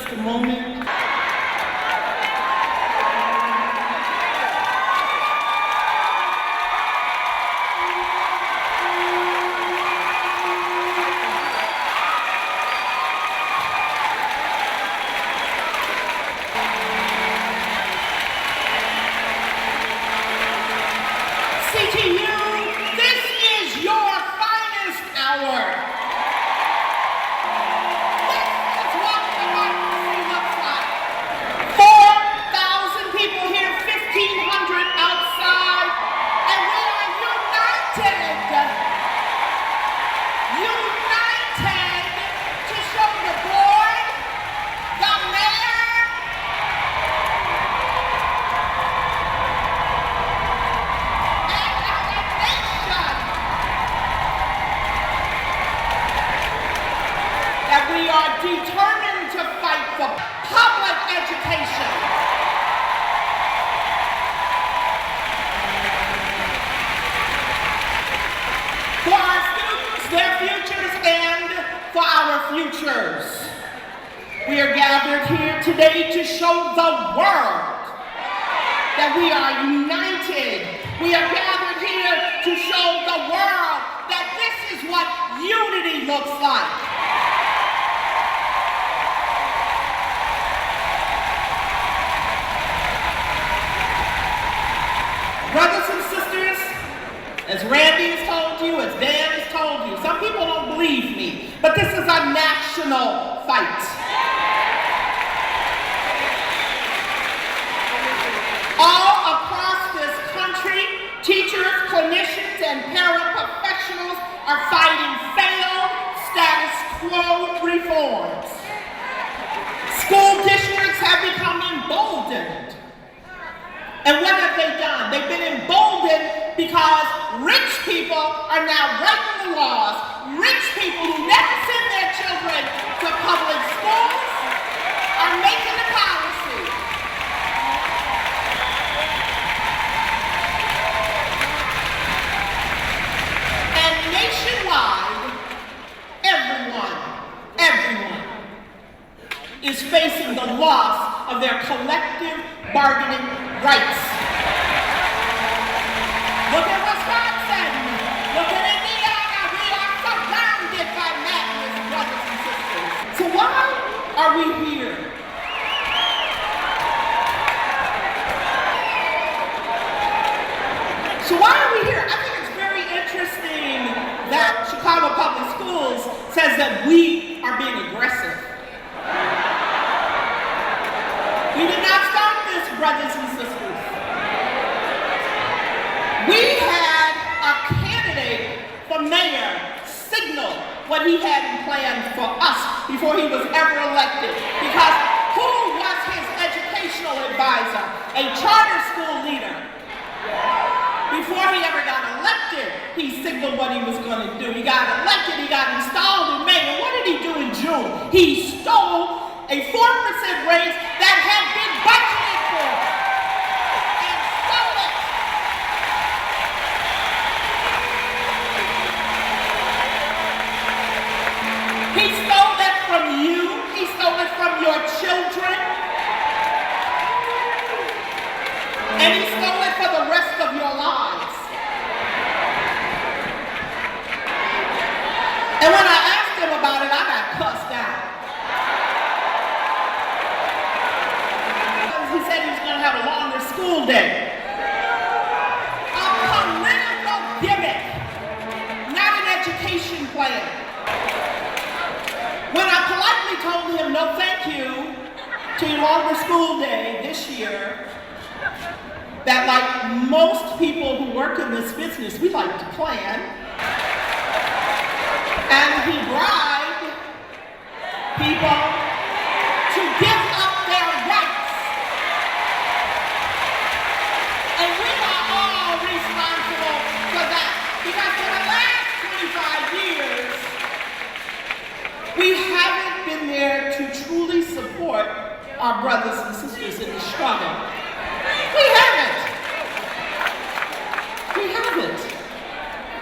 just a moment. CTU, this is your finest hour. This is what democracy looks like. 4,000 people here, 1,500 outside, and we are united. United to show the board, the mayor, that we are determined to fight for public education. For our students, their futures, and for our futures. We are gathered here today to show the world that we are united. We are gathered here to show the world that this is what unity looks like. Brothers and sisters, as Randy has told you, as Dan has told you, some people don't believe me, but this is a national fight. All across this country, teachers, clinicians, and paraprofessionals are fighting failed status quo reforms. School districts have become emboldened. And what have they done? They've been emboldened because rich people are now writing the laws. Rich people who never send their children to public schools are making the policy. And nationwide, everyone is facing the loss of their collective bargaining rights. Look at Wisconsin. Look at Indiana. We are surrounded by madness, brothers and sisters. So why are we here? I think it's very interesting that Chicago Public Schools says that we are being aggressive. We did not start this, brothers and sisters. We had a candidate for mayor signal what he had in plan for us before he was ever elected. Because who was his educational advisor? A charter school leader. Before he ever got elected, he signaled what he was going to do. He got elected, he got installed in May, and what did he do in June? He stole a 4% raise that had been budgeted for and stole it. He stole it from you. He stole it from your children. And he stole it for the rest of your lives. And when I asked him about it, I got cussed out. He said he was going to have a longer school day. A political gimmick, not an education plan. When I politely told him no thank you to a longer school day this year, that like most people who work in this business, we like to plan. And he bribed people to give up their rights. And we are all responsible for that. Because for the last 25 years, we haven't been there to truly support our brothers and sisters in the struggle. We haven't.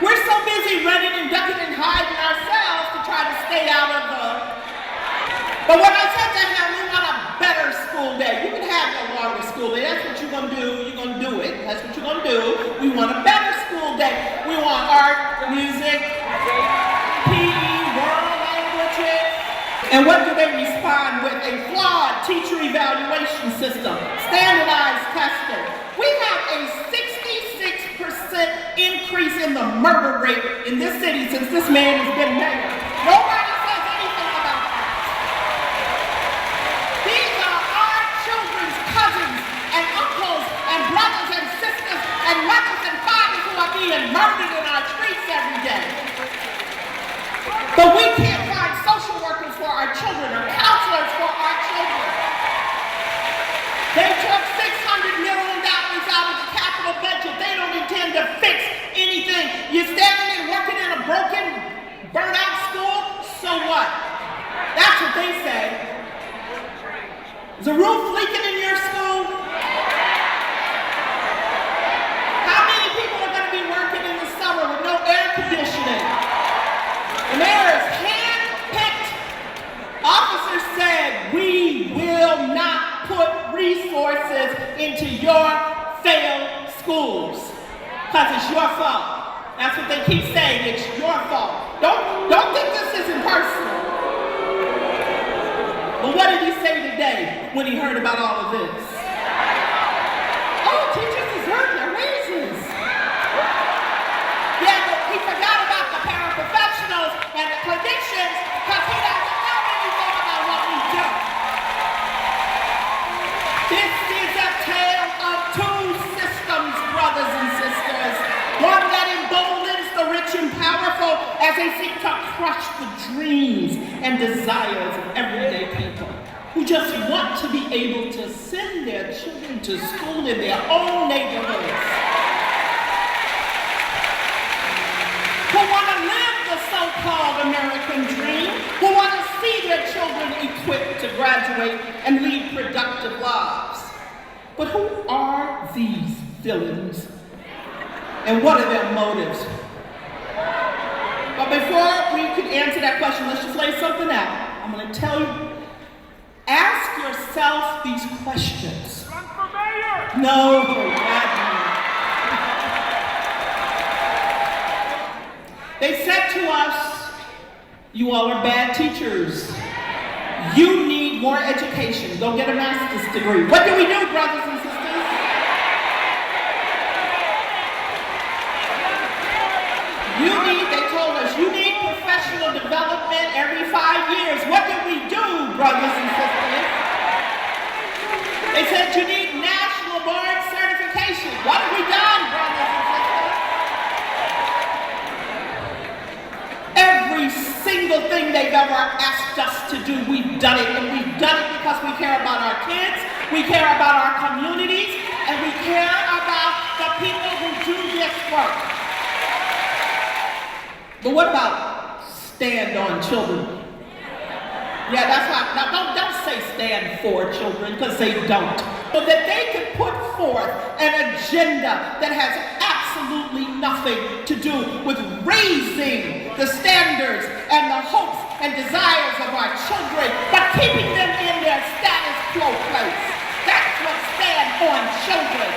We're so busy running and ducking and hiding ourselves to try to stay out of the... But when I said to him, we want That's what you're gonna do. We want a better school day. We want art, music, PE, world languages. And what do they respond with? A flawed teacher evaluation system, standardized testing. We have a 66% increase in the murder rate in this city since this man has been mayor. Nobody says anything about that. These are our children's cousins and uncles and brothers and sisters and mothers and fathers who are being murdered in our streets every day. But we can't find social workers for our children or counselors for our children. They took $600 million out of the capital budget. They don't intend to fix anything. You're standing and working in a broken, burnt out school, so what? That's what they say. Is the roof leaking in your school? How many people are going to be working in the summer with no air conditioning? The mayor is hand-picked. Officers said, we will not put resources into your failed schools because it's your fault. That's what they keep saying, it's your fault. Don't think this isn't personal. But what did he say today when he heard about all of this? Oh, teachers deserve their raises. Yeah, but he forgot about the paraprofessionals and the clinicians because he doesn't know anything about what we do. This is a tale of two systems, brothers and sisters. One that emboldens the rich and powerful as they seek to crush the dreams and desires of everyday people who just want to be able to send their children to school in their own neighborhoods. Who want to live the so-called American dream, who want to see their children equipped to graduate and lead productive lives. But who are these villains? And what are their motives? But before we can answer that question, let's just lay something out. I'm going to tell you, ask yourself these questions. Run for mayor! No, God. They said to us, you all are bad teachers. You need more education. Go get a master's degree. What do we do, brothers and sisters? They told us, you need professional development every 5 years. What did we do, brothers and sisters? They said you need national board certification. What have we done, brothers and sisters? Every single thing they've ever asked us to do, we've done it. And we've done it because we care about our kids, we care about our communities, and we care about the people who do this work. But what about stand on children? Yeah, that's why, now don't say stand for children, because they don't. But that they can put forth an agenda that has absolutely nothing to do with raising the standards and the hopes and desires of our children, but keeping them in their status quo place. That's what stand on children.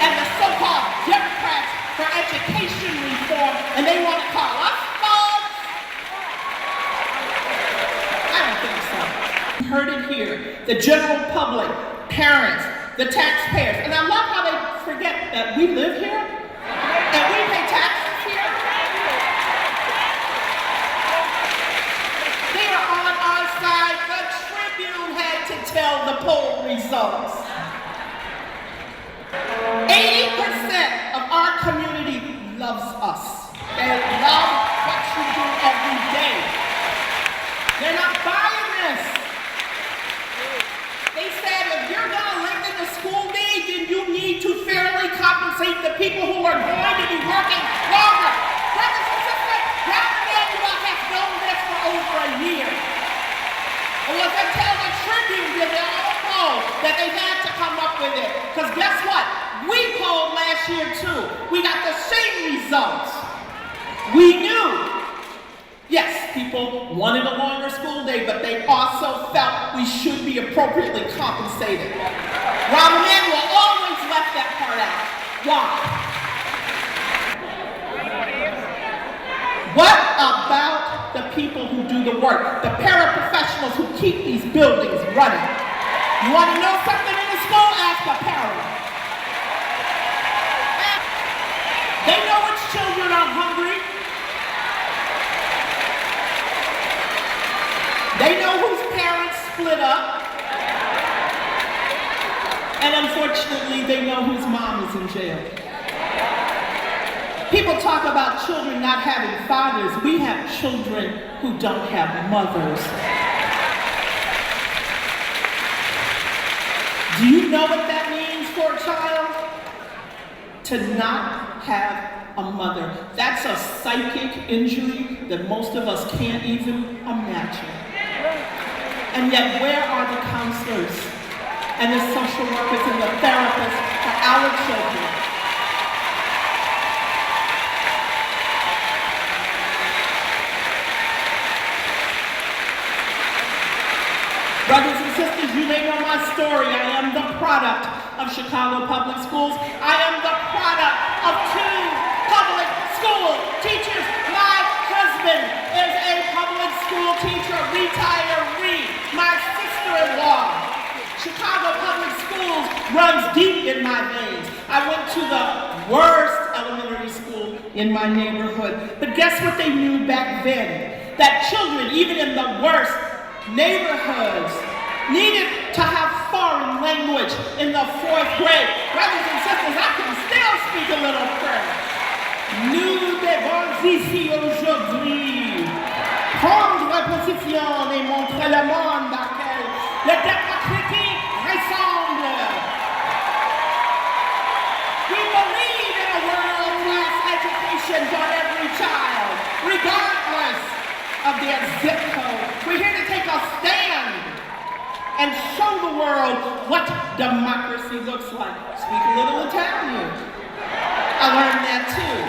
And the so-called Democrats for education reform, and they want to call us thugs? I don't think so. You heard it here. The general public, parents, the taxpayers, and I love how they forget that we live here and we pay taxes here. They are on our side. The Tribune had to tell the poll results. 80% of our community loves us. They love what you do every day. They're not buying this. They said if you're going to live in the school day, then you need to fairly compensate the people who are going to be working longer. Brothers and sisters, Dr. Manuel has known this for over a year. And what they tell the Tribune, they all know that they had to come up with it. Because guess what? We polled last year too. We got the same results. We knew, yes, people wanted a longer school day, but they also felt we should be appropriately compensated. Rahm Emanuel always left that part out. Why? What about the people who do the work, the paraprofessionals who keep these buildings running? You want to know something in the school? Ask a parent. They know which children are hungry. They know whose parents split up. And unfortunately, they know whose mom is in jail. People talk about children not having fathers. We have children who don't have mothers. Do you know what that means for a child? To not have a mother. That's a psychic injury that most of us can't even imagine. And yet, where are the counselors and the social workers and the therapists for our children? Brothers and sisters, you may know my story. I am the product of Chicago Public Schools. I am the product of 2 public school teachers. My husband is a public school teacher, retiree. My sister-in-law. Chicago Public Schools runs deep in my veins. I went to the worst elementary school in my neighborhood. But guess what they knew back then? That children, even in the worst neighborhoods, needed to have foreign language in the 4th grade. Brothers and sisters, I can still speak a little French. Nous devons ici aujourd'hui prendre position et montrer le monde à quel le démocratie ressemble. We believe in a world-class education for every child, regardless of their zip code. We're here to take a stand and show the world what democracy looks like. Speak a little Italian. I learned that too.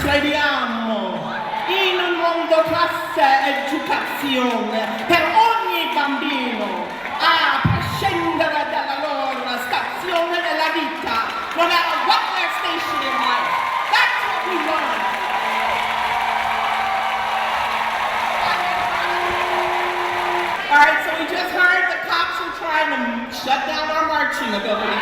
Crediamo in un mondo classe educazione per ogni bambino, a prescindere dalla loro stazione nella vita, no matter what their station in life. That's what we learn. All right, so we just heard the cops are trying to shut down our marching ability